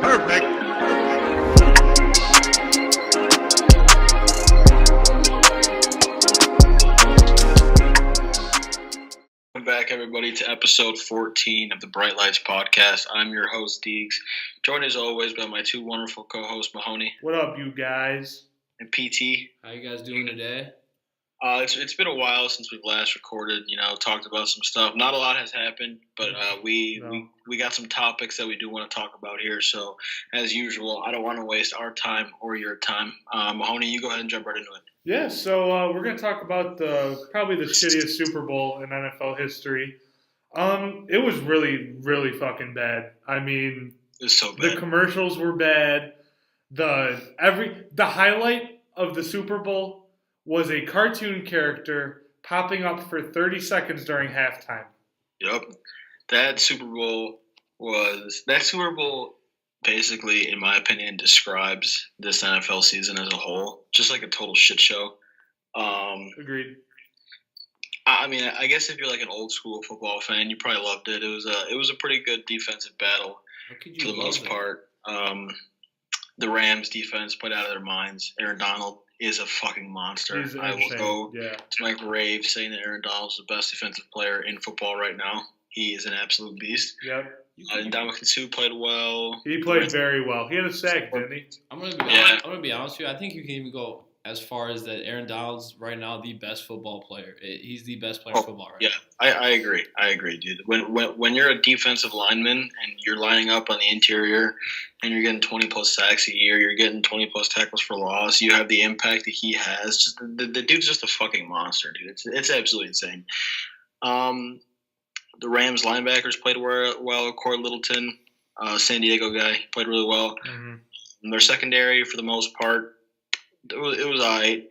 Perfect. Welcome back, everybody, to episode 14 of the Bright Lights Podcast. I'm your host, Deegs, joined as always by my two wonderful co-hosts, Mahoney What up, you guys? and PT. How you guys doing today? It's been a while since we've last recorded, talked about some stuff. Not a lot has happened, but we got some topics that we do want to talk about here. So, as usual, I don't want to waste our time or your time. Mahoney, you go ahead and jump right into it. Yeah, so we're going to talk about probably the shittiest Super Bowl in NFL history. It was really, really fucking bad. I mean, It was so bad. the commercials were bad. The highlight of the Super Bowl was a cartoon character popping up for 30 seconds during halftime. Yep. That Super Bowl basically, in my opinion, describes this NFL season as a whole. Just like a total shit show. Agreed. I mean, I guess if you're like an old school football fan, you probably loved it. It was a pretty good defensive battle How could for you the love most it? part. The Rams defense played out of their minds. Aaron Donald is a fucking monster. He's I will insane. go Yeah. to my grave saying that Aaron Donald is the best defensive player in football right now. He is an absolute beast. Yep. And Ndamukong Suh played well. He played very well. He had a sack, didn't he? I'm gonna be honest with you. I think you can even go as far as that. Aaron Donald's right now the best football player. He's the best player in football right Yeah, I agree. I agree, dude. When you're a defensive lineman and you're lining up on the interior and you're getting 20 plus sacks a year, you're getting 20 plus tackles for loss, you have the impact that he has. Just the dude's just a fucking monster, dude. It's absolutely insane. The Rams linebackers played well. Corey Littleton, San Diego guy, played really well. Mm-hmm. And their secondary, for the most part, it was all right.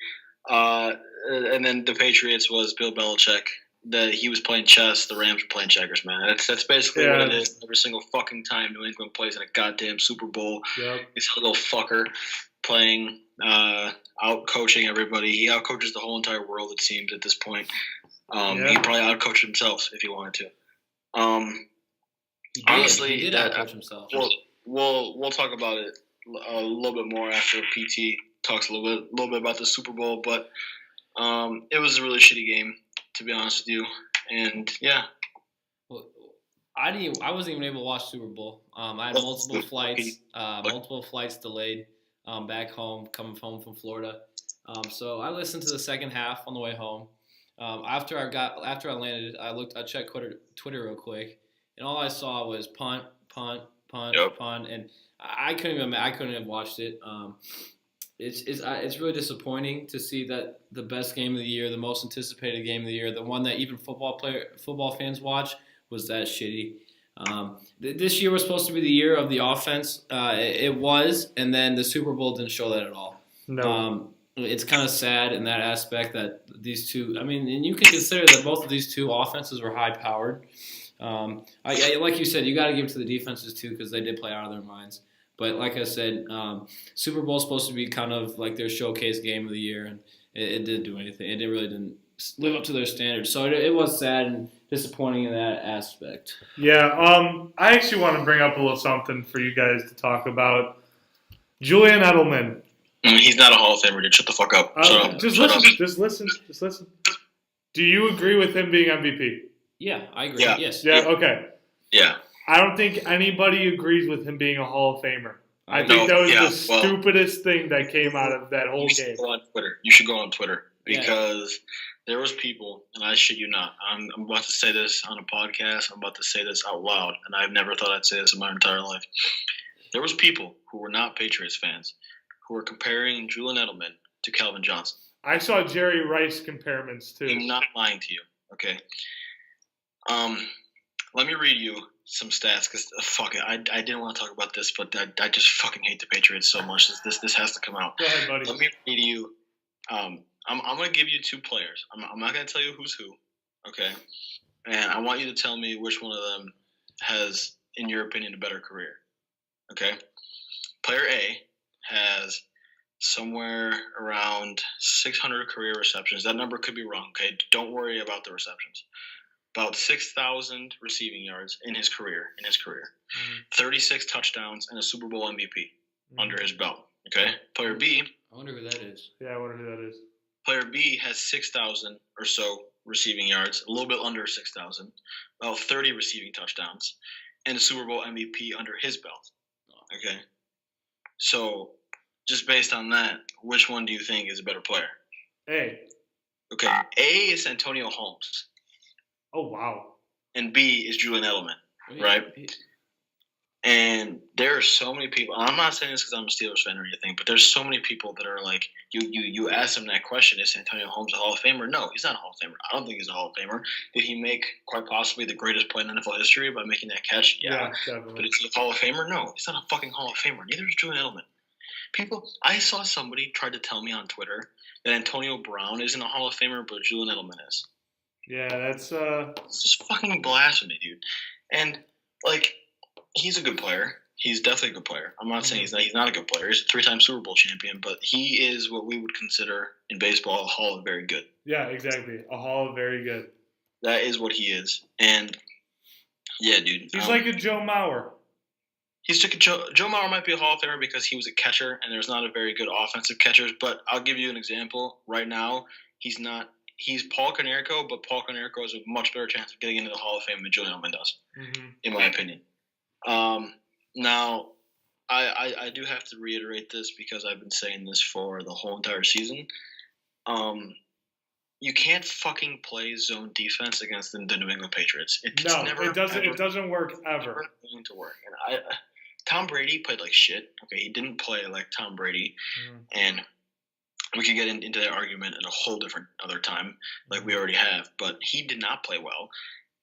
And then the Patriots was Bill Belichick. That he was playing chess, the Rams were playing checkers, man. That's basically what it is. Every single fucking time New England plays in a goddamn Super Bowl, Yep. this little fucker playing, out coaching everybody. He out coaches the whole entire world, it seems, at this point. He probably out coached himself if he wanted to. He did. Honestly, he did outcoach himself. We'll talk about it a little bit more after PT talks a little bit about the Super Bowl, but it was a really shitty game, to be honest with you. And yeah, Well, I wasn't even able to watch Super Bowl. I had multiple flights delayed back home, coming home from Florida. So I listened to the second half on the way home. After I landed, I checked Twitter real quick, and all I saw was punt, Yep. punt, and I couldn't have watched it. It's really disappointing to see that the best game of the year, the most anticipated game of the year, the one that even football fans watch, was that shitty. This year was supposed to be the year of the offense. It was, and then the Super Bowl didn't show that at all. No. It's kind of sad in that aspect that these two. I mean, and you can consider that both of these two offenses were high powered. Like you said, you got to give it to the defenses too because they did play out of their minds. But like I said, Super Bowl is supposed to be kind of like their showcase game of the year, and it didn't do anything. It really didn't live up to their standards. So it was sad and disappointing in that aspect. Yeah, I actually want to bring up a little something for you guys to talk about. Julian Edelman. he's not a Hall of Famer, dude. Shut the fuck up. Just listen. Do you agree with him being MVP? Yeah, I agree. Yeah. Yes. Yeah, okay. Yeah. I don't think anybody agrees with him being a Hall of Famer. I No, think that was yeah, the stupidest thing that came out of that whole game. You should go on Twitter because there was people, and I shit you not. I'm about to say this on a podcast. I'm about to say this out loud, and I've never thought I'd say this in my entire life. There was people who were not Patriots fans who were comparing Julian Edelman to Calvin Johnson. I saw Jerry Rice comparisons too. I'm not lying to you, okay? Let me read you some stats because fuck it, I didn't want to talk about this, but I just fucking hate the Patriots so much. This has to come out. Go ahead, buddy. Let me read you. I'm gonna give you two players. I'm not gonna tell you who's who, okay? And I want you to tell me which one of them has, in your opinion, a better career, okay? Player A has somewhere around 600 career receptions. That number could be wrong, okay? Don't worry about the receptions. About 6,000 receiving yards in his career. 30 36 touchdowns, and a Super Bowl MVP under his belt. Okay, player B. I wonder who that is. Yeah, I wonder who that is. Player B has 6,000 or so receiving yards, a little bit under 6,000, about 30 receiving touchdowns, and a Super Bowl MVP under his belt. Okay, so just based on that, which one do you think is a better player? A. Okay, A is Antonio Holmes, Oh, wow. and B is Julian Edelman. Right. And there are so many people. I'm not saying this because I'm a Steelers fan or anything, but there's so many people that are like, you ask them that question: is Antonio Holmes a Hall of Famer? No, he's not a Hall of Famer. I don't think he's a Hall of Famer. Did he make quite possibly the greatest play in NFL history by making that catch? Yeah. Definitely. But is he a Hall of Famer? No, he's not a fucking Hall of Famer. Neither is Julian Edelman. People, I saw somebody try to tell me on Twitter that Antonio Brown isn't a Hall of Famer, but Julian Edelman is. Yeah, that's It's just fucking blasphemy, dude. And like, he's a good player. He's definitely a good player. I'm not saying he's not a good player. He's a 3-time Super Bowl champion, but he is what we would consider in baseball a Hall of Very Good. Yeah, exactly. A Hall of Very Good. That is what he is. And yeah, dude. He's like a Joe Mauer. Joe Mauer might be a Hall of Famer because he was a catcher, and there's not a very good offensive catchers. But I'll give you an example. Right now, he's not. He's Paul Konerko, but Paul Konerko has a much better chance of getting into the Hall of Fame than Julian Edelman does, in my opinion. Now, I do have to reiterate this because I've been saying this for the whole entire season. You can't fucking play zone defense against the New England Patriots. It doesn't work ever. Never going to work. And Tom Brady played like shit. Okay, he didn't play like Tom Brady, and we could get into that argument at a whole different other time, like we already have. But he did not play well,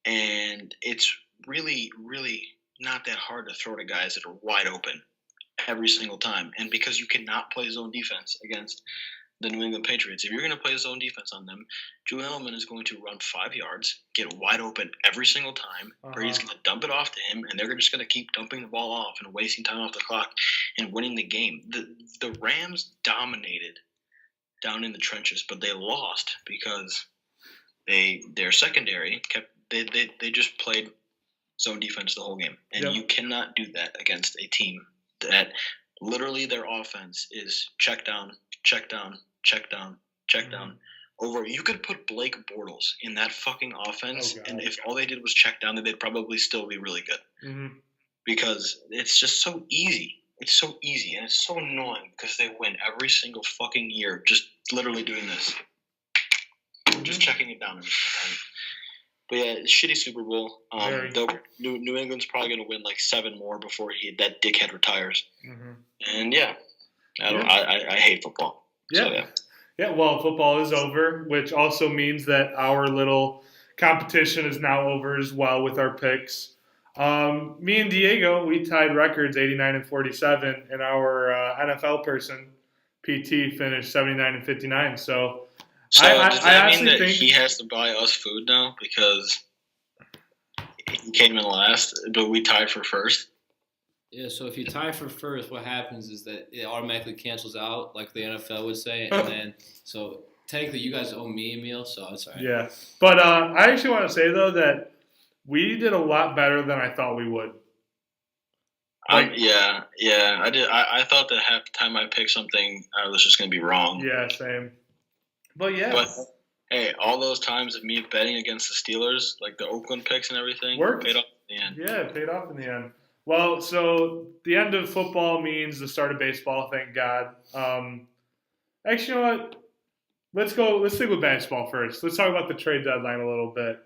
and it's really, really not that hard to throw to guys that are wide open every single time. And because you cannot play zone defense against the New England Patriots, if you're going to play zone defense on them, Julian Edelman is going to run 5 yards, get wide open every single time. Brady's going to dump it off to him, and they're just going to keep dumping the ball off and wasting time off the clock and winning the game. The Rams dominated down in the trenches, but they lost because their secondary they just played zone defense the whole game. And you cannot do that against a team that literally their offense is check down, check down, check down, check down. Over, you could put Blake Bortles in that fucking offense, and if all they did was check down, then they'd probably still be really good. Because it's just so easy. It's so easy, and it's so annoying because they win every single fucking year just literally doing this. Just checking it down every single time. But yeah, shitty Super Bowl. New England's probably going to win like 7 more before that dickhead retires. And yeah, I hate football. Yeah. So, Yeah, well, football is over, which also means that our little competition is now over as well with our picks. Me and Diego, we tied records 89 and 47, and our NFL person, PT, finished 79 and 59. So does that mean that he has to buy us food now because he came in last, but we tied for first? Yeah, so if you tie for first, what happens is that it automatically cancels out, like the NFL would say, and then so technically you guys owe me a meal, so it's all right. Yeah, but I actually want to say though that we did a lot better than I thought we would. Yeah, I did. I thought that half the time I picked something, I was just going to be wrong. Yeah, same. But yeah. But hey, all those times of me betting against the Steelers, like the Oakland picks and everything, paid off in the end. Yeah, it paid off in the end. Well, so the end of football means the start of baseball, thank God. Actually, you know what? Let's stick with baseball first. Let's talk about the trade deadline a little bit.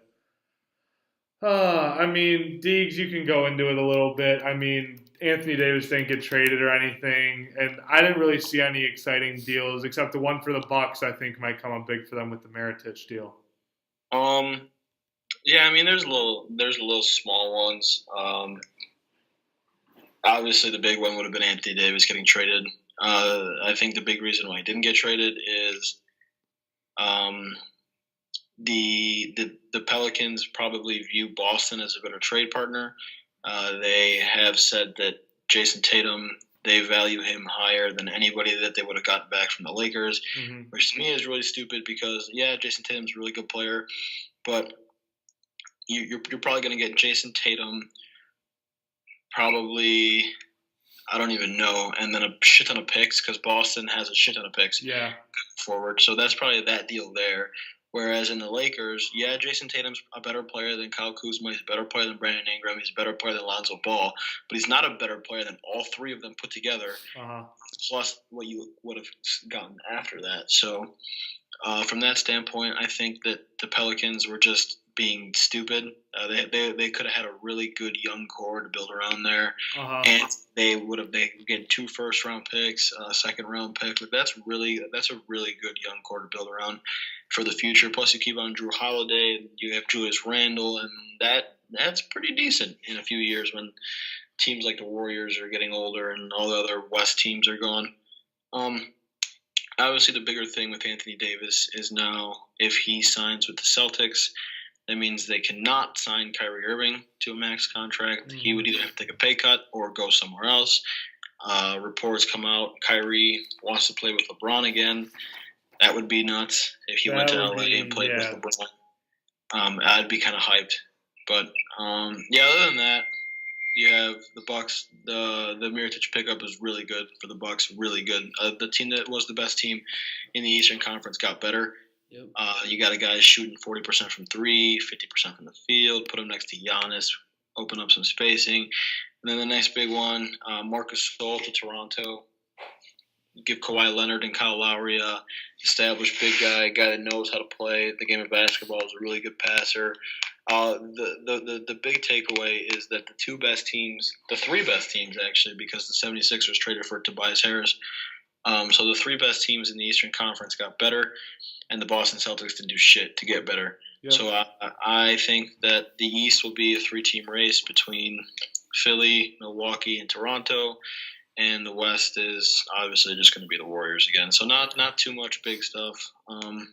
I mean, Deegs, you can go into it a little bit. I mean, Anthony Davis didn't get traded or anything, and I didn't really see any exciting deals except the one for the Bucks. I think might come up big for them with the Mirotić deal. Yeah, I mean, there's little small ones. Obviously, the big one would have been Anthony Davis getting traded. I think the big reason why he didn't get traded is the Pelicans probably view Boston as a better trade partner. They have said that Jason Tatum, they value him higher than anybody that they would have gotten back from the Lakers, which to me is really stupid because, yeah, Jason Tatum's a really good player, but you're probably going to get Jason Tatum probably I don't even know, and then a shit ton of picks because Boston has a shit ton of picks Yeah. forward. So that's probably that deal there. Whereas in the Lakers, yeah, Jason Tatum's a better player than Kyle Kuzma. He's a better player than Brandon Ingram. He's a better player than Lonzo Ball. But he's not a better player than all three of them put together, plus what you would have gotten after that. So from that standpoint, I think that the Pelicans were just being stupid. They could have had a really good young core to build around there, and they get 2 first-round picks, a second-round pick. That's a really good young core to build around for the future. Plus, you keep on Drew Holiday, you have Julius Randle, and that's pretty decent in a few years when teams like the Warriors are getting older and all the other West teams are gone. Obviously, the bigger thing with Anthony Davis is now if he signs with the Celtics, that means they cannot sign Kyrie Irving to a max contract. He would either have to take a pay cut or go somewhere else. Reports come out Kyrie wants to play with LeBron again. That would be nuts if he went to LA and played with LeBron. I'd be kind of hyped. But, other than that, you have the Bucks. The Mirotic pickup is really good for the Bucks. Really good. The team that was the best team in the Eastern Conference got better. Yep. You got a guy shooting 40% from 3, 50% from the field. Put him next to Giannis. Open up some spacing. And then the next big one, Marcus Gasol to Toronto. Give Kawhi Leonard and Kyle Lowry a established big guy that knows how to play the game of basketball, is a really good passer. The big takeaway is that the 3 best teams actually, because the 76ers traded for Tobias Harris. So the 3 best teams in the Eastern Conference got better, and the Boston Celtics didn't do shit to get better. Yep. So I think that the East will be a 3-team race between Philly, Milwaukee, and Toronto. And the West is obviously just going to be the Warriors again. So not too much big stuff. And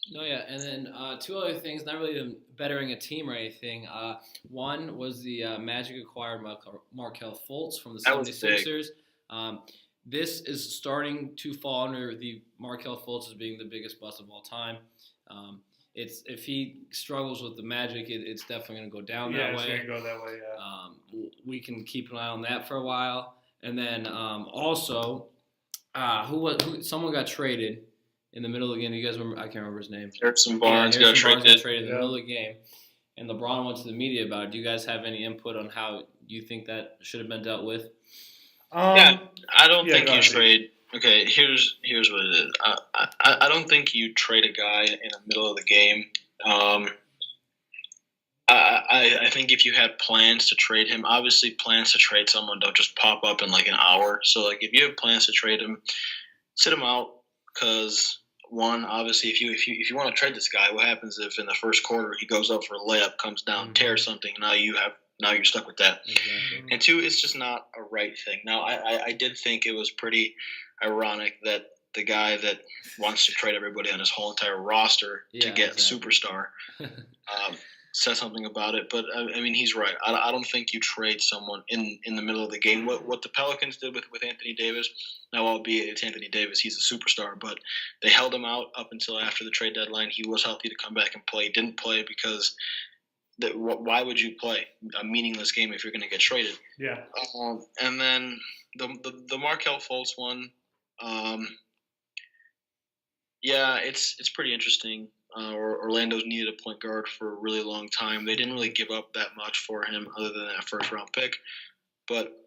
then 2 other things, not really them bettering a team or anything. One was the Magic acquired Markelle Fultz from the 76ers. This is starting to fall under the Markelle Fultz as being the biggest bust of all time. If he struggles with the Magic, it's definitely going to go down that way. Yeah, it's going to go that way, yeah. We can keep an eye on that for a while. And then also, someone got traded in the middle of the game. You guys remember? I can't remember his name. Harrison Barnes got traded in the middle of the game. And LeBron went to the media about it. Do you guys have any input on how you think that should have been dealt with? I don't think you trade. Okay, here's what it is. I don't think you trade a guy in the middle of the game. I think if you had plans to trade him, obviously plans to trade someone don't just pop up in like an hour. So like if you have plans to trade him, sit him out because one, obviously if you want to trade this guy, what happens if in the first quarter he goes up for a layup, comes down, tears something, now you're stuck with that. Exactly. And 2, it's just not a right thing. Now I did think it was pretty ironic that the guy that wants to trade everybody on his whole entire roster to get superstar said something about it, but I mean he's right. I don't think you trade someone in the middle of the game. What the Pelicans did with Anthony Davis, now albeit it's Anthony Davis, he's a superstar, but they held him out up until after the trade deadline. He was healthy to come back and play. Didn't play because why would you play a meaningless game if you're going to get traded? Yeah. And then the Markelle Fultz one, it's pretty interesting. Orlando's needed a point guard for a really long time. They didn't really give up that much for him other than that first-round pick. But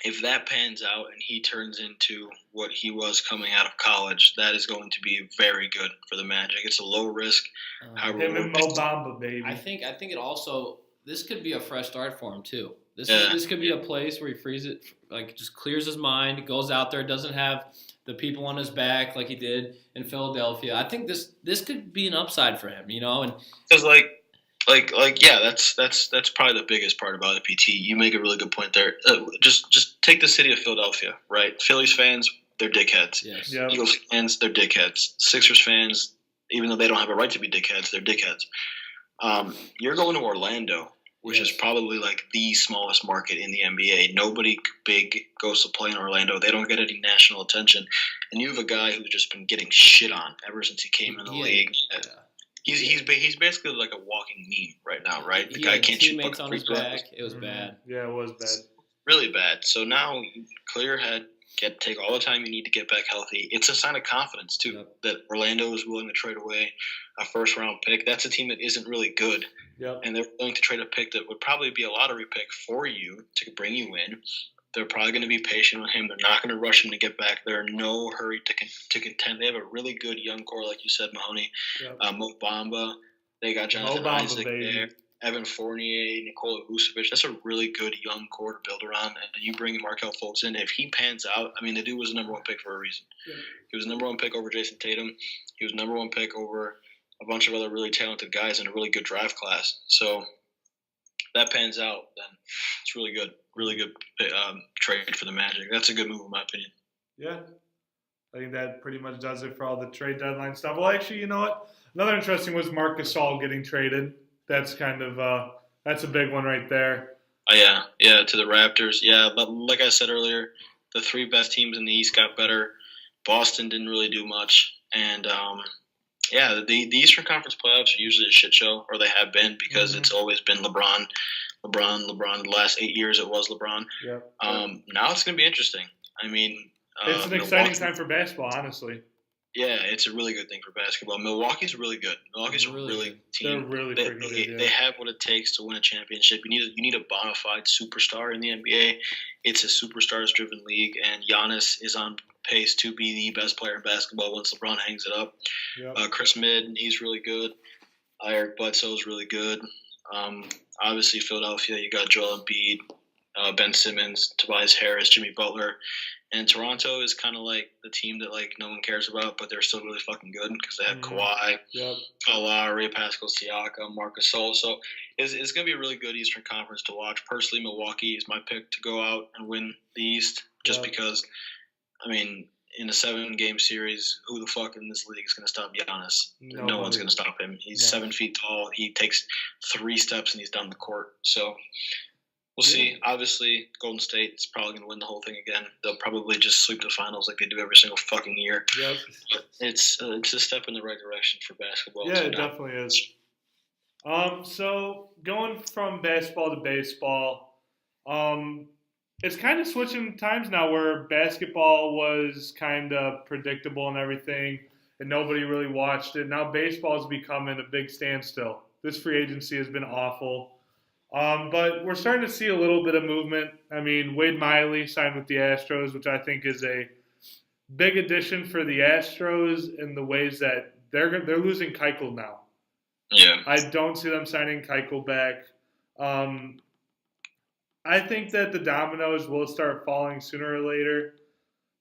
if that pans out and he turns into what he was coming out of college, that is going to be very good for the Magic. It's a low risk. Him and Mo Bamba, baby. I think it also – this could be a fresh start for him too. This could be a place where he frees it, like just clears his mind, goes out there, doesn't have – the people on his back like he did in Philadelphia. I think this could be an upside for him, and because that's probably the biggest part about it. PT, you make a really good point there. Just take the city of Philadelphia, right? Phillies fans, they're dickheads. Yes. Yep. Eagles fans, they're dickheads. Sixers fans, even though they don't have a right to be dickheads, they're dickheads. You're going to Orlando, which is probably like the smallest market in the NBA. Nobody big goes to play in Orlando. They don't get any national attention. And you have a guy who's just been getting shit on ever since he came in the league. He's basically like a walking meme right now, right? The He guy had can't shoot teammates fucking on free his throws. back. It was bad. Yeah, it was bad. Really bad. So now clear your head, take all the time you need to get back healthy. It's a sign of confidence too Yep. that Orlando is willing to trade away a first round pick. That's a team that isn't really good, Yep. and they're willing to trade a pick that would probably be a lottery pick for you to bring you in. They're probably going to be patient with him. They're not going to rush him to get back. They're in no hurry to contend. They have a really good young core, like you said, Mahoney, Yep. Mo Bamba. They got Jonathan Bamba, Isaac baby. there. Evan Fournier, Nikola Vucevic. That's a really good young core to build around. And you bring Markelle Fultz in. If he pans out, I mean, the dude was the number one pick for a reason. Yeah. He was the number one pick over Jason Tatum. He was number one pick over a bunch of other really talented guys in a really good draft class. So that pans out, then it's really good. Really good trade for the Magic. That's a good move, in my opinion. Yeah. I think that pretty much does it for all the trade deadline stuff. Well, actually, you know what? Another interesting was Marc Gasol getting traded. That's kind of that's a big one right there. Yeah, to the Raptors. Yeah, but like I said earlier, the three best teams in the East got better. Boston didn't really do much, and the Eastern Conference playoffs are usually a shit show, or they have been, because it's always been LeBron. The last 8 years it was LeBron. Yeah. Now it's going to be interesting. I mean, it's an exciting time for basketball, honestly. Yeah, it's a really good thing for basketball. Milwaukee's really good. Milwaukee's a really good team. They're really freaking good. Yeah. They have what it takes to win a championship. You need a bona fide superstar in the NBA. It's a superstars-driven league, and Giannis is on pace to be the best player in basketball once LeBron hangs it up. Yep. Chris Midd, he's really good. Eric Bledsoe's really good. Obviously, Philadelphia, you got Joel Embiid, Ben Simmons, Tobias Harris, Jimmy Butler. And Toronto is kind of like the team that like no one cares about, but they're still really fucking good because they have Kawhi, Lowry, Pascal Siakam, Marc Gasol. So it's going to be a really good Eastern Conference to watch. Personally, Milwaukee is my pick to go out and win the East, just because, I mean, in a 7-game series, who the fuck in this league is going to stop Giannis? No one's going to stop him. He's 7 feet tall. He takes 3 steps and he's down the court. So we'll see. Obviously, Golden State is probably going to win the whole thing again. They'll probably just sweep the finals like they do every single fucking year. Yep. But it's a step in the right direction for basketball. Yeah, it definitely is. So going from basketball to baseball, it's kind of switching times now where basketball was kind of predictable and everything, and nobody really watched it. Now baseball is becoming a big standstill. This free agency has been awful. But we're starting to see a little bit of movement. I mean, Wade Miley signed with the Astros, which I think is a big addition for the Astros in the ways that they're losing Keuchel now. Yeah. I don't see them signing Keuchel back. I think that the dominoes will start falling sooner or later.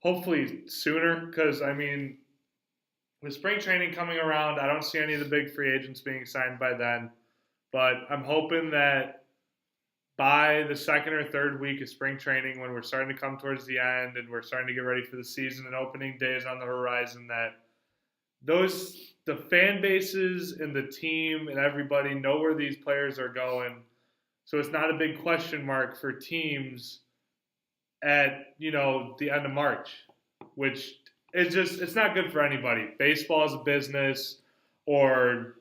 Hopefully sooner, because, I mean, with spring training coming around, I don't see any of the big free agents being signed by then. But I'm hoping that by the second or third week of spring training, when we're starting to come towards the end and we're starting to get ready for the season and opening days on the horizon, that the fan bases and the team and everybody know where these players are going. So it's not a big question mark for teams at, the end of March, which it's not good for anybody. Baseball is a business or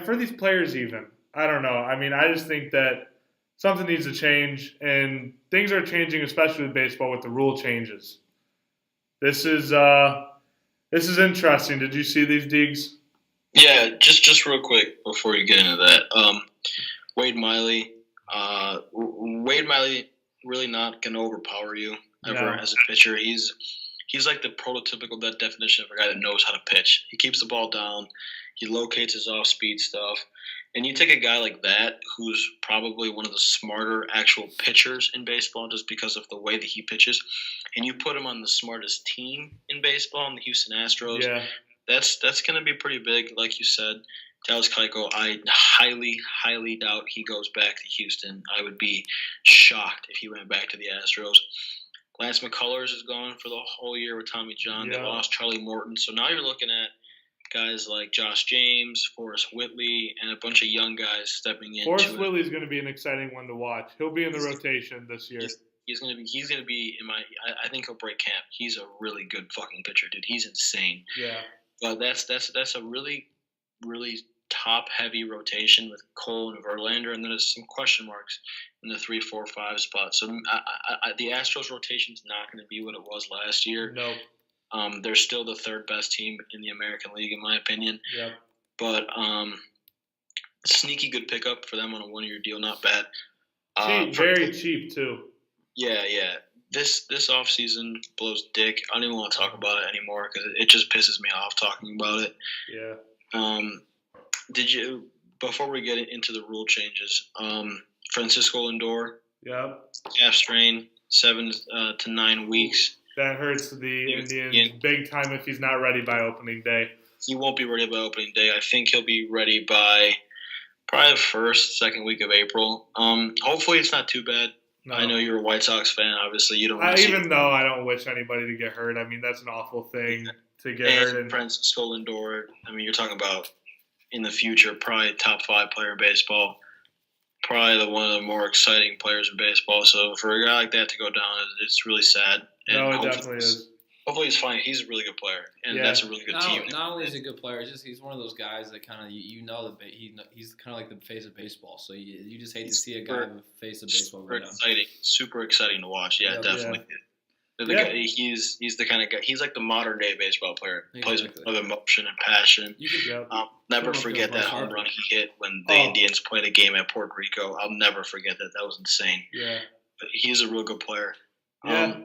for these players even. I don't know. I mean, I just think that something needs to change, and things are changing, especially with baseball, with the rule changes. This is interesting. Did you see these, Deegs? Yeah, just real quick before you get into that. Wade Miley really not going to overpower you ever as a pitcher. He's like the prototypical definition of a guy that knows how to pitch. He keeps the ball down. He locates his off-speed stuff. And you take a guy like that, who's probably one of the smarter actual pitchers in baseball just because of the way that he pitches, and you put him on the smartest team in baseball, in the Houston Astros, that's going to be pretty big. Like you said, Dallas Keuchel, I highly, highly doubt he goes back to Houston. I would be shocked if he went back to the Astros. Lance McCullers is gone for the whole year with Tommy John. They lost Charlie Morton. So now you're looking at guys like Josh James, Forrest Whitley, and a bunch of young guys stepping in. Forrest Whitley is going to be an exciting one to watch. He'll be in the rotation this year. He's going to be in my. I think he'll break camp. He's a really good fucking pitcher, dude. He's insane. Yeah. But that's a really, really top-heavy rotation with Cole and Verlander, and then there's some question marks in the 3, 4, 5 spot. So the Astros rotation is not going to be what it was last year. No. They're still the third best team in the American League, in my opinion. Yep. But sneaky good pickup for them on a one-year deal, not bad. Cheap, very cheap too. Yeah. This offseason blows dick. I don't even want to talk about it anymore because it just pisses me off talking about it. Yeah. Did you, before we get into the rule changes, Francisco Lindor, Yep. calf strain, 7 to 9 weeks. That hurts the Indians big time if he's not ready by opening day. He won't be ready by opening day. I think he'll be ready by probably the first, second week of April. Hopefully it's not too bad. No. I know you're a White Sox fan. Obviously, you don't want to even though I don't wish anybody to get hurt. I mean, that's an awful thing to get hurt. And Francisco Lindor, I mean, you're talking about in the future, probably top 5 player in baseball. Probably one of the more exciting players in baseball. So for a guy like that to go down, it's really sad. And No, it definitely is. Hopefully he's fine. He's a really good player, and that's a really good team. Not only is he a good player, it's just he's one of those guys that kind of that he's kind of like the face of baseball. So you just hate to see a guy with the face of baseball go down. Super exciting to watch. Yeah, definitely. Yeah. He's the kind of guy. He's like the modern day baseball player. Plays with emotion and passion. Never forget that home run he hit when the Indians played a game at Puerto Rico. I'll never forget that. That was insane. Yeah, but he's a real good player. Yeah.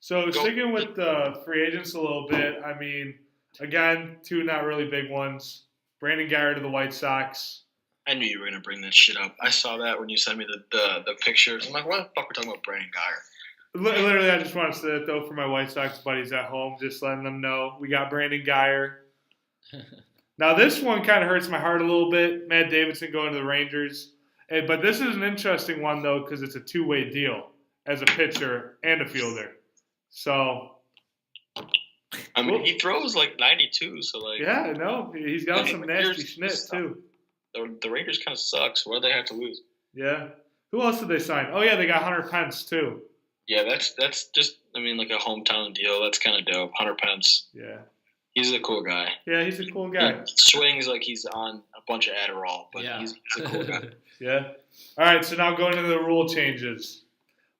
So sticking with the free agents a little bit, I mean, again, 2 not really big ones. Brandon Garrett of the White Sox. I knew you were going to bring that shit up. I saw that when you sent me the pictures. I'm like, why the fuck are we talking about Brandon Garrett? Literally, I just want to say that, though, for my White Sox buddies at home, just letting them know we got Brandon Garrett. Now, this one kind of hurts my heart a little bit. Matt Davidson going to the Rangers. But this is an interesting one, though, because it's a 2-way deal as a pitcher and a fielder. So, I mean, he throws like 92, so like. Yeah, no, he's got some nasty schnitt too. The Rangers kind of suck. So what do they have to lose? Yeah. Who else did they sign? Oh yeah, they got Hunter Pence too. Yeah, that's just like a hometown deal. That's kind of dope. Hunter Pence. Yeah. He's a cool guy. Yeah, he's a cool guy. He swings like he's on a bunch of Adderall, but he's a cool guy. Yeah. All right, so now going into the rule changes.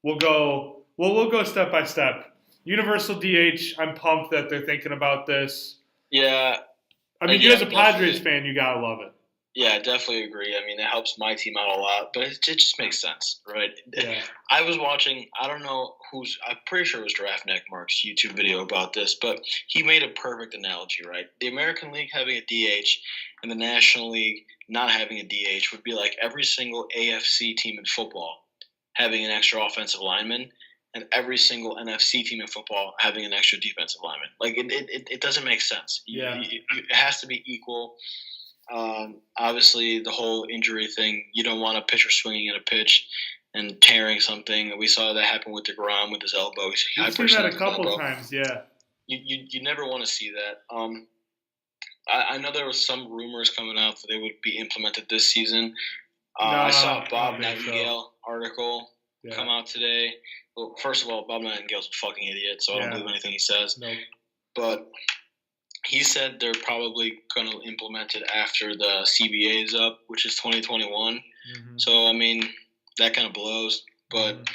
We'll go step by step. Universal DH, I'm pumped that they're thinking about this. Yeah. I mean, you as a Padres fan, you got to love it. Yeah, definitely agree. I mean, it helps my team out a lot, but it just makes sense, right? Yeah. I was watching, I don't know I'm pretty sure it was Draft Neck Mark's YouTube video about this, but he made a perfect analogy, right? The American League having a DH and the National League not having a DH would be like every single AFC team in football having an extra offensive lineman, and every single NFC team in football having an extra defensive lineman. Like, it doesn't make sense. It has to be equal. Obviously, the whole injury thing, you don't want a pitcher swinging at a pitch and tearing something. We saw that happen with DeGrom with his elbow. You've seen that a couple times, yeah. You never want to see that. I know there was some rumors coming out that they would be implemented this season. I saw a Bob Nightingale article come out today. Well, first of all, Bob Nightingale's a fucking idiot, so I don't believe anything he says. Nope. But he said they're probably going to implement it after the CBA is up, which is 2021. Mm-hmm. So, I mean, that kind of blows. But,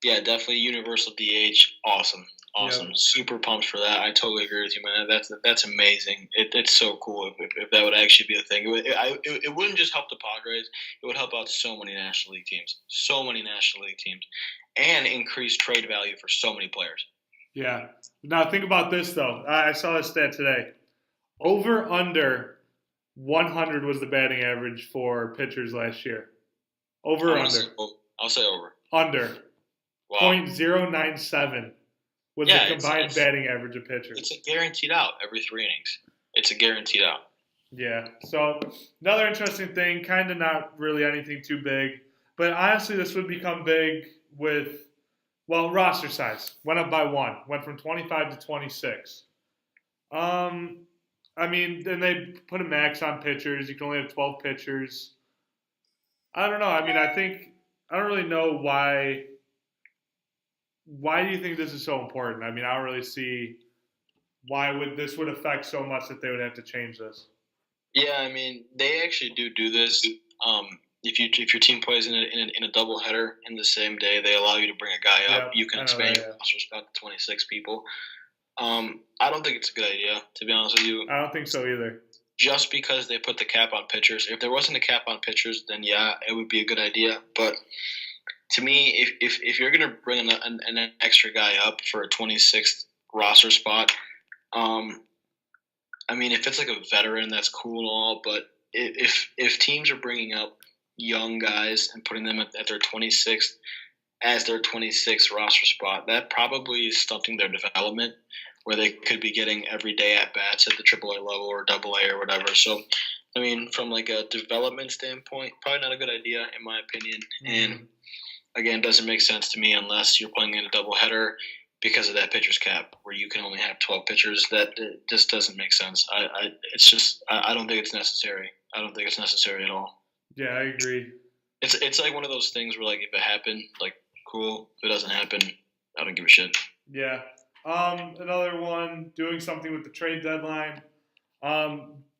yeah, definitely universal DH, awesome. Yep. Super pumped for that. I totally agree with you, man. That's amazing. It's so cool if that would actually be a thing. It wouldn't just help the Padres. It would help out so many National League teams. And increase trade value for so many players. Yeah. Now, think about this, though. I saw this stat today. Over, under 100 was the batting average for pitchers last year. Over or under? I'll say over. Under. Wow. 0.097 was the combined batting average of pitchers. It's a guaranteed out every 3 innings. It's a guaranteed out. Yeah. So, another interesting thing, kind of not really anything too big. But honestly, this would become big with, roster size. Went up by 1. Went from 25 to 26. I mean, then they put a max on pitchers. You can only have 12 pitchers. I don't know. I mean, I don't really know why. Why do you think this is so important? I mean, I don't really see why this would affect so much that they would have to change this. Yeah, I mean, they actually do this. If your team plays in a double header in the same day, they allow you to bring a guy up. Yep, You can I know expand that, your yeah. roster spot to 26 people. I don't think it's a good idea, to be honest with you. I don't think so either. Just because they put the cap on pitchers. If there wasn't a cap on pitchers, then yeah, it would be a good idea. But to me, if you're gonna bring an extra guy up for a 26th roster spot, I mean, if it's like a veteran, that's cool and all. But if teams are bringing up young guys and putting them at their 26th as their 26th roster spot, that probably is stunting their development, where they could be getting everyday at bats at the AAA level or AA or whatever. So, I mean, from like a development standpoint, probably not a good idea in my opinion. And again, doesn't make sense to me unless you're playing in a doubleheader because of that pitcher's cap, where you can only have 12 pitchers. That just doesn't make sense. I don't think it's necessary. I don't think it's necessary at all. Yeah, I agree. It's like one of those things where, like, if it happened, like, cool. If it doesn't happen, I don't give a shit. Yeah. Another one, doing something with the trade deadline.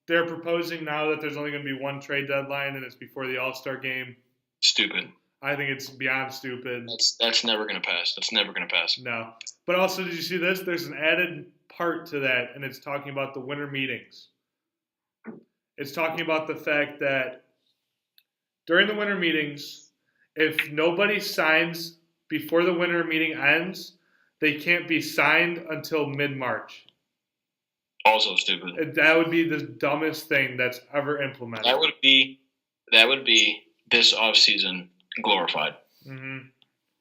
They're proposing now that there's only going to be one trade deadline, and it's before the All-Star game. Stupid. I think it's beyond stupid. That's never going to pass. That's never going to pass. No. But also, did you see this? There's an added part to that, and it's talking about the winter meetings. It's talking about the fact that during the winter meetings, if nobody signs before the winter meeting ends, they can't be signed until mid-March. Also stupid. That would be the dumbest thing that's ever implemented. That would be this offseason glorified. Mm-hmm.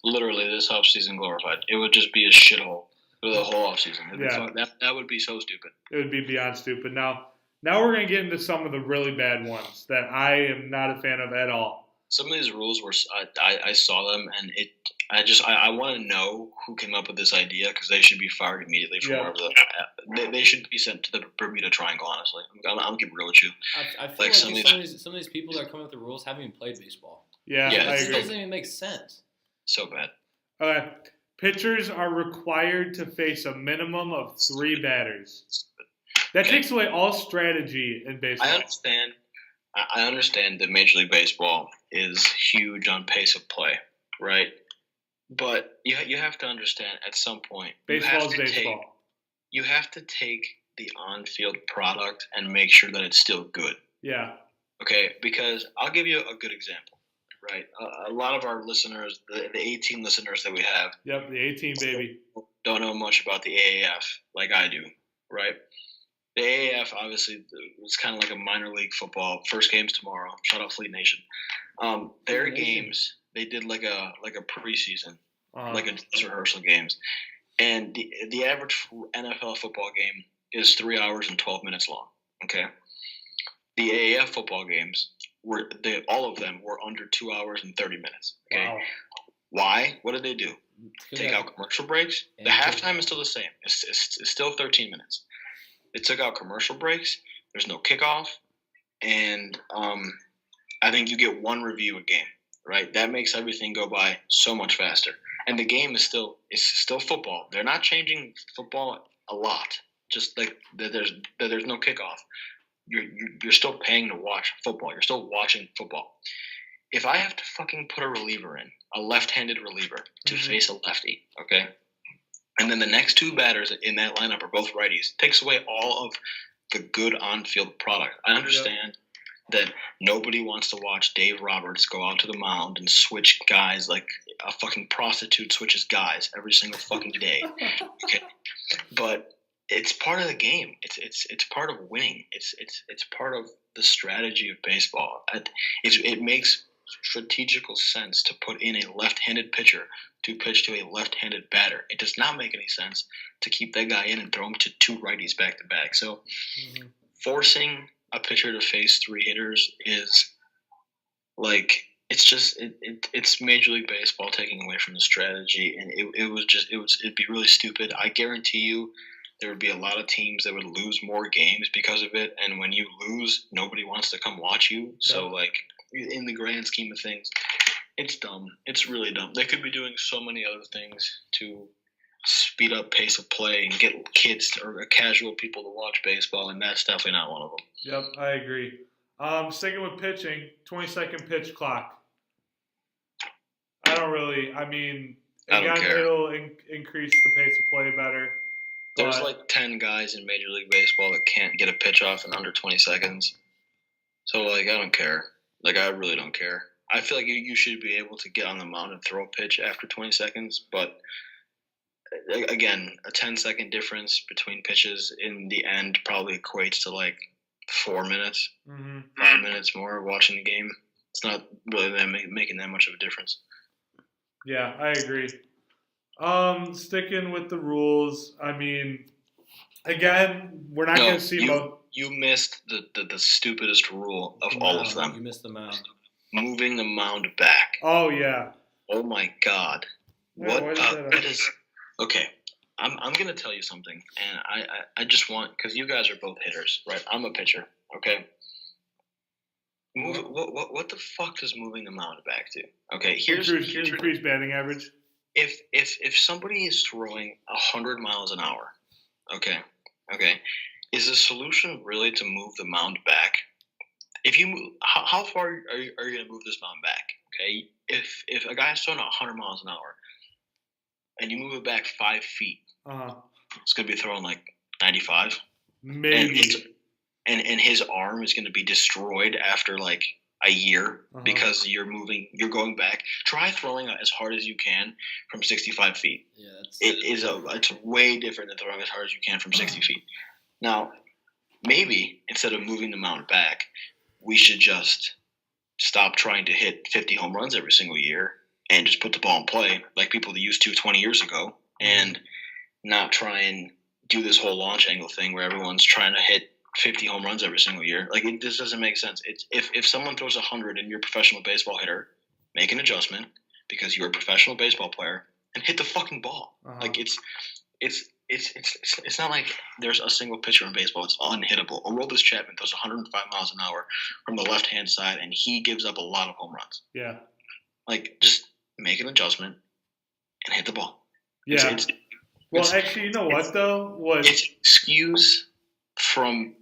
Literally, this offseason glorified. It would just be a shithole for the whole offseason. Yeah. That would be so stupid. It would be beyond stupid. Now we're going to get into some of the really bad ones that I am not a fan of at all. Some of these rules were I saw them, and I want to know who came up with this idea, because they should be fired immediately from wherever they should be sent to the Bermuda Triangle. Honestly, I'm keeping real with you. I feel like some of these people that are coming up with the rules haven't even played baseball. Yeah, I it agree. doesn't even make sense. So bad. Okay. Pitchers are required to face a minimum of 3 batters. That takes away all strategy in baseball. I understand that Major League Baseball is huge on pace of play, right? But you have to understand, at some point, baseball is baseball. You have to take the on-field product and make sure that it's still good. Yeah. Okay, because I'll give you a good example, right? A lot of our listeners, the 18 listeners that we have, yep, the 18 baby, don't know much about the AAF like I do, right? The AAF, obviously, it's kind of like a minor league football. First game's tomorrow. Shout out Fleet Nation. Their games, they did like a preseason, like a rehearsal games, and the average NFL football game is 3 hours and 12 minutes long. Okay, the AAF football games all of them were under 2 hours and 30 minutes. Okay, wow. Why? What did they do? Take out commercial breaks. The halftime is still the same. It's still 13 minutes. They took out commercial breaks. There's no kickoff, and I think you get one review a game, right? That makes everything go by so much faster. And the game is still football. They're not changing football a lot. Just like there's no kickoff. You're still paying to watch football. You're still watching football. If I have to fucking put a reliever in, a left-handed reliever, to face a lefty, okay? And then the next 2 batters in that lineup are both righties. Takes away all of the good on-field product. I understand that nobody wants to watch Dave Roberts go out to the mound and switch guys like a fucking prostitute switches guys every single fucking day. Okay, but it's part of the game. It's part of winning. It's part of the strategy of baseball. It makes strategical sense to put in a left-handed pitcher to pitch to a left-handed batter. It does not make any sense to keep that guy in and throw him to 2 righties back to back. So forcing a pitcher to face 3 hitters is like, it's Major League Baseball taking away from the strategy, and it'd be really stupid. I guarantee you there would be a lot of teams that would lose more games because of it, and when you lose, nobody wants to come watch you. So like, in the grand scheme of things, it's dumb. It's really dumb. They could be doing so many other things to speed up pace of play and get kids or casual people to watch baseball, and that's definitely not one of them. Yep, I agree. Sticking with pitching, 20-second pitch clock. I mean, I don't again, care. it'll increase the pace of play better. There's But- like 10 guys in Major League Baseball that can't get a pitch off in under 20 seconds. So, like, I don't care. Like, I really don't care. I feel like you should be able to get on the mound and throw a pitch after 20 seconds, but again, a 10-second difference between pitches in the end probably equates to like 4 minutes, 5 minutes more watching the game. It's not really making that much of a difference. Yeah, I agree. Sticking with the rules, I mean, again, we're not going to see You missed the stupidest rule of all of them. You missed the mound. Moving the mound back. Oh, yeah. Oh, my God. Yeah, why What? did That is... Okay, I'm going to tell you something, and I just want, because you guys are both hitters, right? I'm a pitcher, okay? What the fuck does moving the mound back do? Okay, here's increased batting average. If somebody is throwing 100 miles an hour, okay, is the solution really to move the mound back? If you move, how far are you going to move this mound back? Okay, if a guy's throwing 100 miles an hour, and you move it back 5 feet, it's going to be throwing like 95. Maybe. And his arm is going to be destroyed after like a year because you're going back. Try throwing as hard as you can from 65 feet. Yeah, it's way different than throwing as hard as you can from 60 feet. Now, maybe instead of moving the mound back, we should just stop trying to hit 50 home runs every single year and just put the ball in play like people used to 20 years ago, and not try and do this whole launch angle thing where everyone's trying to hit 50 home runs every single year. Like, it just doesn't make sense. It's if someone throws 100 and you're a professional baseball hitter, make an adjustment because you're a professional baseball player and hit the fucking ball. Like, it's not like there's a single pitcher in baseball. It's unhittable. Aroldis Chapman throws 105 miles an hour from the left-hand side, and he gives up a lot of home runs. Yeah. Like, just make an adjustment and hit the ball. Yeah. Actually, you know what, though? It's an excuse from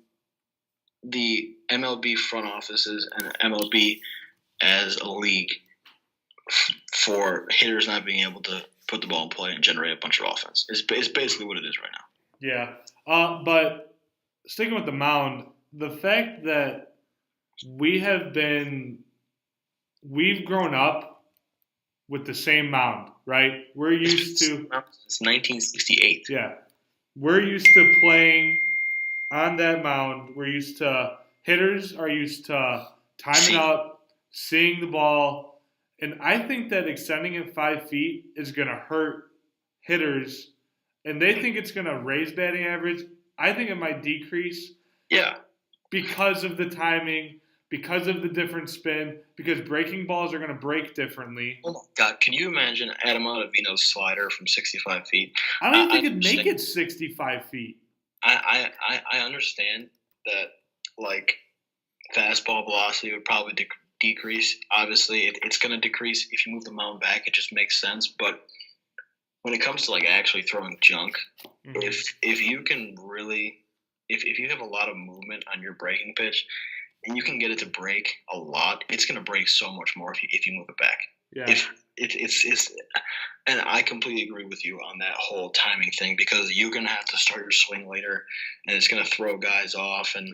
the MLB front offices and MLB as a league for hitters not being able to put the ball in play and generate a bunch of offense. It's basically what it is right now. Yeah. But sticking with the mound, the fact that we've grown up with the same mound, right? We're used to... It's 1968. Yeah. We're used to playing on that mound. Hitters are used to timing up, seeing the ball. And I think that extending it 5 feet is going to hurt hitters. And they think it's going to raise batting average. I think it might decrease. Yeah. Because of the timing, because of the different spin, because breaking balls are going to break differently. Oh, my God. Can you imagine Adam Ottavino's slider from 65 feet? I don't think it'd make it 65 feet. I understand that, like, fastball velocity would probably decrease. Obviously, it's going to decrease if you move the mound back. It just makes sense. But when it comes to, like, actually throwing junk, if you can really – if you have a lot of movement on your breaking pitch and you can get it to break a lot, it's going to break so much more if you move it back. Yeah. And I completely agree with you on that whole timing thing, because you're going to have to start your swing later, and it's going to throw guys off. And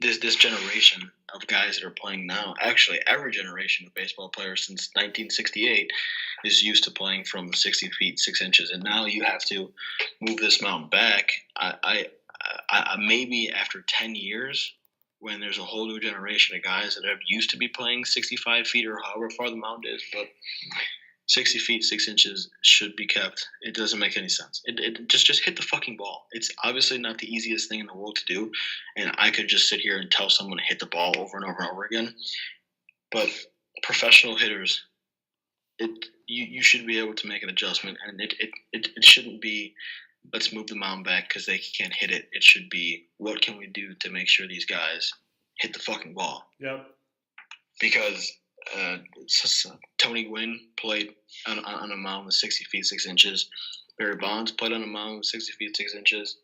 this generation of guys that are playing now, actually every generation of baseball players since 1968 is used to playing from 60 feet, 6 inches. And now you have to move this mound back. I maybe after 10 years, when there's a whole new generation of guys that have used to be playing 65 feet or however far the mound is, but 60 feet, 6 inches should be kept. It doesn't make any sense. It just hit the fucking ball. It's obviously not the easiest thing in the world to do, and I could just sit here and tell someone to hit the ball over and over and over again. But professional hitters, you should be able to make an adjustment, and it shouldn't be, let's move the mound back because they can't hit it. It should be, what can we do to make sure these guys hit the fucking ball? Yep. Because Tony Gwynn played on a mound with 60 feet 6 inches. Barry Bonds played on a mound with 60 feet 6 inches.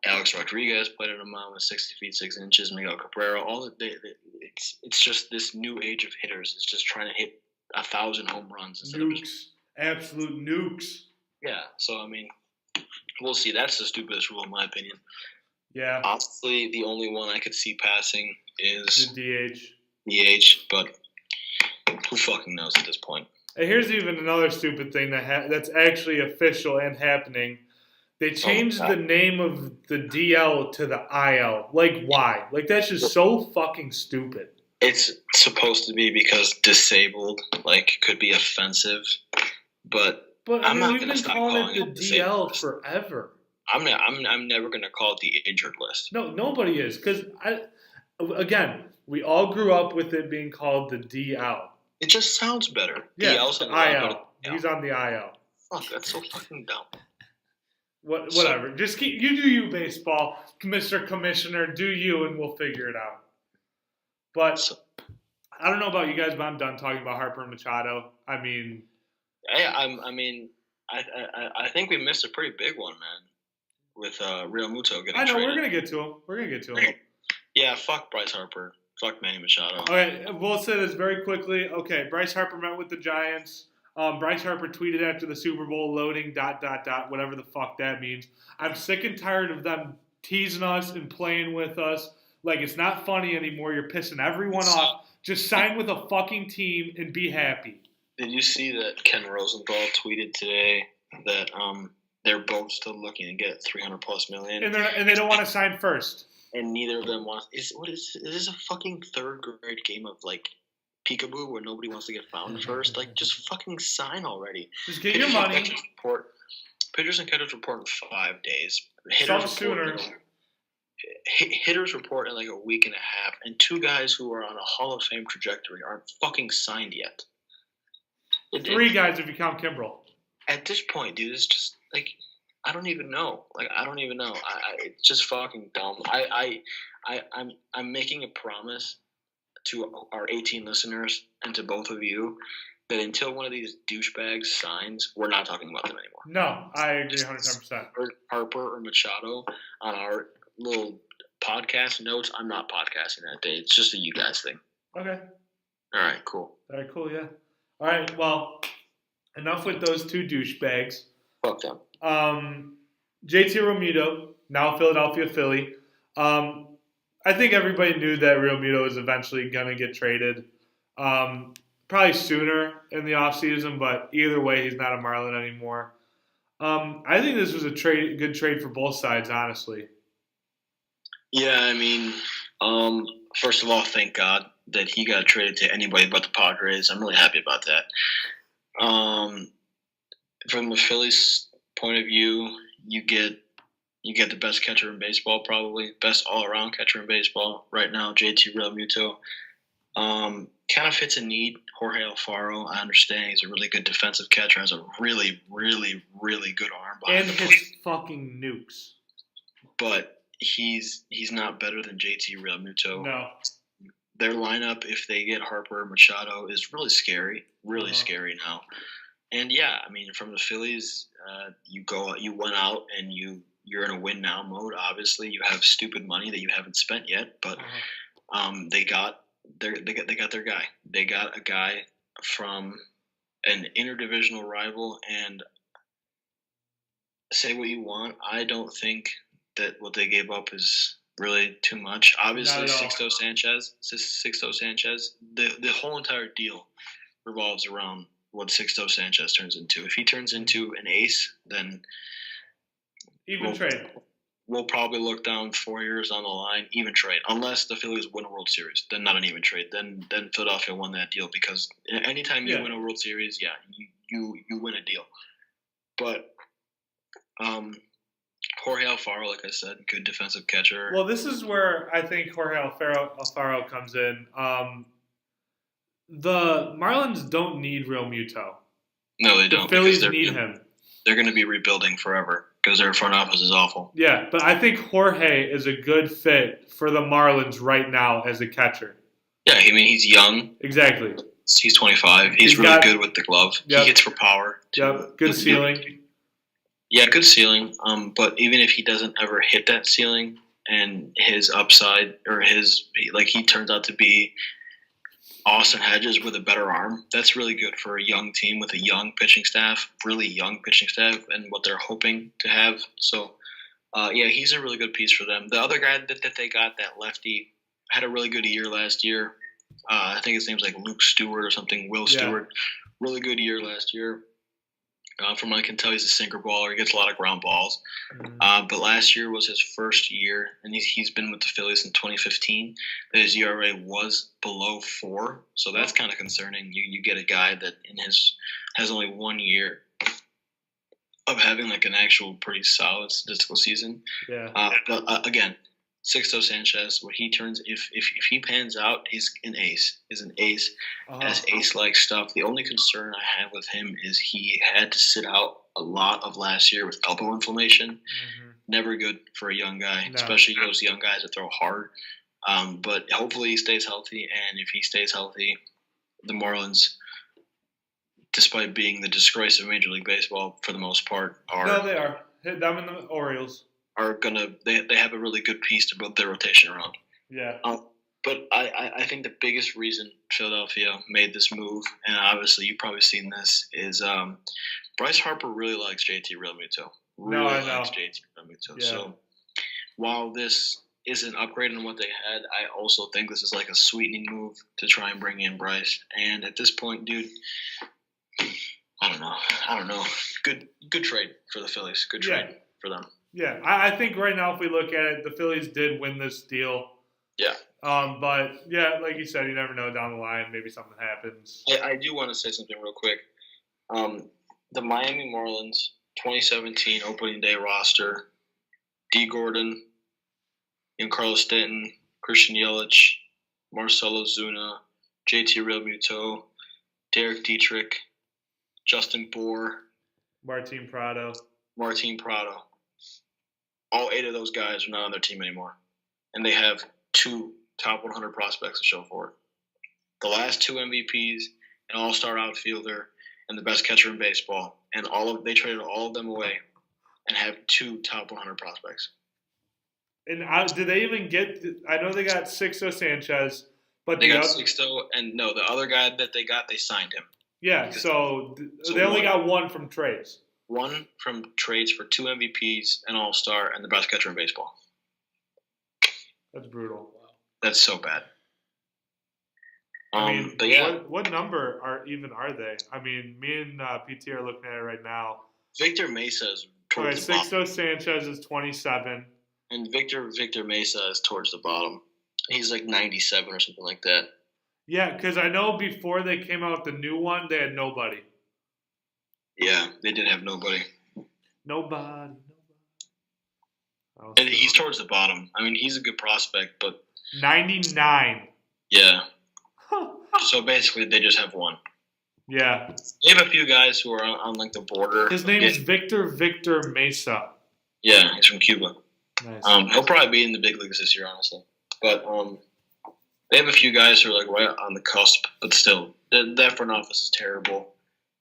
Alex Rodriguez played on a mound with 60 feet 6 inches. Miguel Cabrera. It's just this new age of hitters. It's just trying to hit 1,000 home runs instead of just absolute nukes. Yeah. So I mean, we'll see. That's the stupidest rule in my opinion. Yeah. Honestly, the only one I could see passing is the DH. DH, but who fucking knows at this point? And here's even another stupid thing that's actually official and happening. They changed the name of the DL to the IL. Like, why? Like, that's just so fucking stupid. It's supposed to be because disabled, like, could be offensive, but I'm not going to stop calling it the DL forever. I'm never going to call it the injured list. No, nobody is. Because, again, we all grew up with it being called the DL. It just sounds better. Yeah, DL's the IL. He's on the IL. Fuck, that's so fucking dumb. Whatever. Just you do you, baseball. Mr. Commissioner, do you, and we'll figure it out. But I don't know about you guys, but I'm done talking about Harper and Machado. I mean... I think we missed a pretty big one, man, with Real Muto getting traded. we're going to get to him. Yeah, fuck Bryce Harper. Fuck Manny Machado. Okay, we'll say this very quickly. Okay, Bryce Harper met with the Giants. Bryce Harper tweeted after the Super Bowl, loading, ... whatever the fuck that means. I'm sick and tired of them teasing us and playing with us. Like, it's not funny anymore. You're pissing everyone off. Just sign with a fucking team and be happy. Did you see that Ken Rosenthal tweeted today that they're both still looking to get $300+ million, and they don't want to sign first, and neither of them want. Is this a fucking third grade game of like peekaboo where nobody wants to get found first? Like, just fucking sign already. Just get your money. Pitchers and catchers report in 5 days. Some sooner. Hitters report in like a week and a half, and two guys who are on a Hall of Fame trajectory aren't fucking signed yet. 3 guys if you count Kimbrel. At this point, dude, it's just like I don't even know. It's just fucking dumb. I'm making a promise to our 18 listeners and to both of you that until one of these douchebags signs, we're not talking about them anymore. No, I agree 110%. Harper or Machado on our little podcast notes. I'm not podcasting that day. It's just a you guys thing. Okay. All right, cool. Yeah. All right, well, enough with those 2 douchebags. Fuck them. JT Realmuto, now Philadelphia Philly. I think everybody knew that Realmuto was eventually going to get traded. Probably sooner in the offseason, but either way, he's not a Marlin anymore. I think this was a good trade for both sides, honestly. Yeah, I mean, first of all, thank God that he got traded to anybody but the Padres. I'm really happy about that. From the Phillies' point of view, you get the best catcher in baseball, probably best all-around catcher in baseball right now, JT Realmuto. Kind of fits a need. Jorge Alfaro, I understand he's a really good defensive catcher, has a really, really, really good arm behind and his fucking nukes. But he's not better than JT Realmuto. No. Their lineup, if they get Harper or Machado, is really scary. Really scary now. And yeah, I mean, from the Phillies, you went out and you're in a win now mode. Obviously, you have stupid money that you haven't spent yet, but they got their guy. They got a guy from an interdivisional rival, and say what you want, I don't think that what they gave up is really too much. Obviously, Sixto Sanchez, the whole entire deal revolves around what Sixto Sanchez turns into. If he turns into an ace, then trade. We'll probably look down 4 years on the line, even trade. Unless the Phillies win a World Series, then not an even trade. Then Philadelphia won that deal, because anytime you win a World Series, you win a deal. But Jorge Alfaro, like I said, good defensive catcher. Well, this is where I think Jorge Alfaro comes in. The Marlins don't need Realmuto. No, they don't. The Phillies need him. They're going to be rebuilding forever because their front office is awful. Yeah, but I think Jorge is a good fit for the Marlins right now as a catcher. Yeah, I mean, he's young. Exactly. He's 25. He's He's really got- good with the glove. Yep. He hits for power. too. Yep, good ceiling. Yeah, good ceiling. But even if he doesn't ever hit that ceiling, and his upside or he turns out to be Austin Hedges with a better arm, that's really good for a young team with a young pitching staff, really young pitching staff, and what they're hoping to have. So, yeah, he's a really good piece for them. The other guy that they got, that lefty, had a really good year last year. I think his name's like Luke Stewart or something, Will Yeah. Stewart. Really good year last year. From what I can tell, he's a sinker baller. He gets a lot of ground balls. But last year was his first year, and he's been with the Phillies since 2015. His ERA was below 4, so that's kind of concerning. You get a guy that has only 1 year of having like an actual pretty solid statistical season. Yeah. But again, Sixto Sanchez, what he turns if he pans out, he's an ace. He's an ace. Has ace-like stuff. The only concern I have with him is he had to sit out a lot of last year with elbow inflammation. Mhm. Never good for a young guy, No. especially those young guys that throw hard. But hopefully he stays healthy, and if he stays healthy, the Marlins, despite being the disgrace of Major League Baseball for the most part, No, they are. Hit them in the Orioles. they have a really good piece to build their rotation around. Yeah. But I think the biggest reason Philadelphia made this move, and obviously you've probably seen this, is Bryce Harper really likes JT Realmuto. Really I know. likes JT Realmuto. Yeah. So while this is an upgrade on what they had, I also think this is like a sweetening move to try and bring in Bryce. And at this point, dude, I don't know. Good trade for the Phillies. Good trade for them. Yeah, I think right now if we look at it, the Phillies did win this deal. Yeah. But, yeah, like you said, you never know down the line. Maybe something happens. I do want to say something real quick. The Miami Marlins 2017 opening day roster: D. Gordon, Giancarlo Stanton, Christian Yelich, Marcelo Zuna, JT Realmuto, Derek Dietrich, Justin Bour, Martin Prado. Martin Prado. All 8 of those guys are not on their team anymore. And they have 2 top 100 prospects to show for it. The last 2 MVPs, an all-star outfielder, and the best catcher in baseball. And they traded all of them away and have 2 top 100 prospects. And did they even get – I know they got Sixto Sanchez, but They got Sixto, and no, the other guy that they got, they signed him. Yeah, so they only got 1 from trades. 1 from trades for 2 MVPs, an all-star, and the best catcher in baseball. That's brutal. That's so bad. I mean, but yeah, what number are they? I mean, me and PT are looking at it right now. Victor Mesa is Okay, towards the bottom. Sixto Sanchez is 27. And Victor Mesa is towards the bottom. He's like 97 or something like that. Yeah, because I know before they came out with the new one, they had nobody. Yeah, they did have nobody. Nobody. And he's towards the bottom. I mean, he's a good prospect, but 99. yeah. So basically, they just have 1. Yeah. They have a few guys who are on like the border. His name is Victor Mesa. Yeah, he's from Cuba. Nice. He'll probably be in the big leagues this year, honestly. But they have a few guys who are like right on the cusp, but still, that front office is terrible.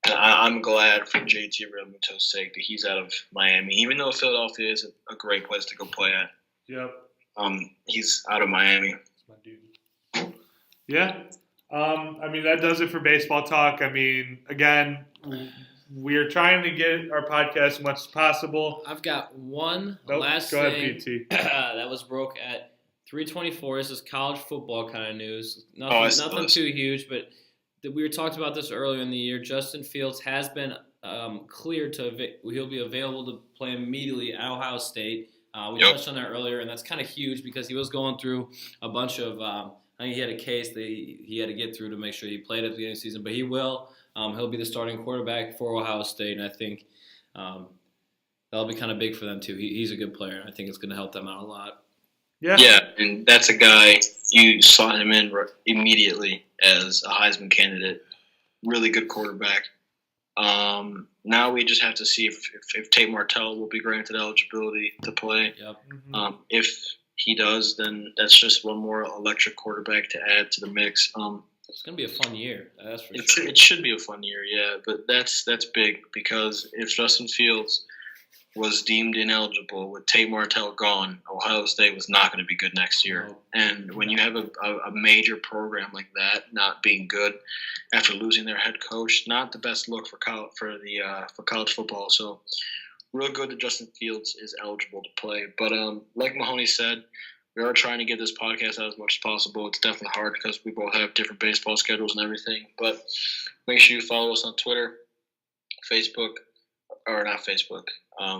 And I'm glad for JT Realmuto's sake that he's out of Miami, even though Philadelphia is a great place to go play at. Yep. He's out of Miami. That's my dude. Yeah. I mean, that does it for baseball talk. I mean, again, we are trying to get our podcast as much as possible. I've got one last go thing ahead, PT. that was broke at 3:24. This is college football kind of news. I saw Nothing this. too huge, but we were talked about this earlier in the year. Justin Fields has been cleared he'll be available to play immediately at Ohio State. We touched on that earlier, and that's kind of huge because he was going through a bunch of I think he had a case that he had to get through to make sure he played at the beginning of the season, but he will. He'll be the starting quarterback for Ohio State, and I think that'll be kind of big for them too. He's a good player, and I think it's going to help them out a lot. Yeah, and that's a guy you saw him in immediately as a Heisman candidate. Really good quarterback. Now we just have to see if Tate Martell will be granted eligibility to play. Yep. Mm-hmm. If he does, then that's just one more electric quarterback to add to the mix. It's gonna be a fun year. That's for It, sure. it should be a fun year, yeah, but that's big because if Justin Fields was deemed ineligible with Tate Martell gone, Ohio State was not going to be good next year. No. And when you have a major program like that not being good after losing their head coach, not the best look for college football. So real good that Justin Fields is eligible to play. But like Mahoney said, we are trying to get this podcast out as much as possible. It's definitely hard because we both have different baseball schedules and everything. But make sure you follow us on Twitter, Facebook, or not Facebook.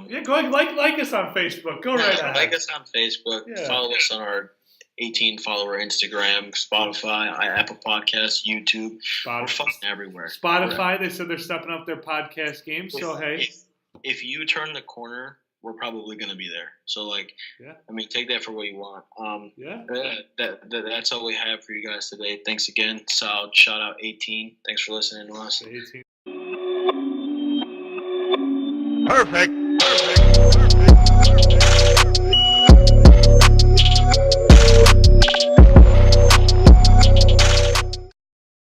Yeah, go ahead, like us on Facebook. Go right ahead. Like us on Facebook. Yeah. Follow us on our 18 follower Instagram, Spotify, Apple Podcasts, YouTube. We're fucking everywhere. Spotify, they said they're stepping up their podcast game. So, hey. If you turn the corner, we're probably going to be there. So, Yeah. I mean, take that for what you want. Yeah. That's all we have for you guys today. Thanks again. Solid shout out 18. Thanks for listening to us. 18. Perfect.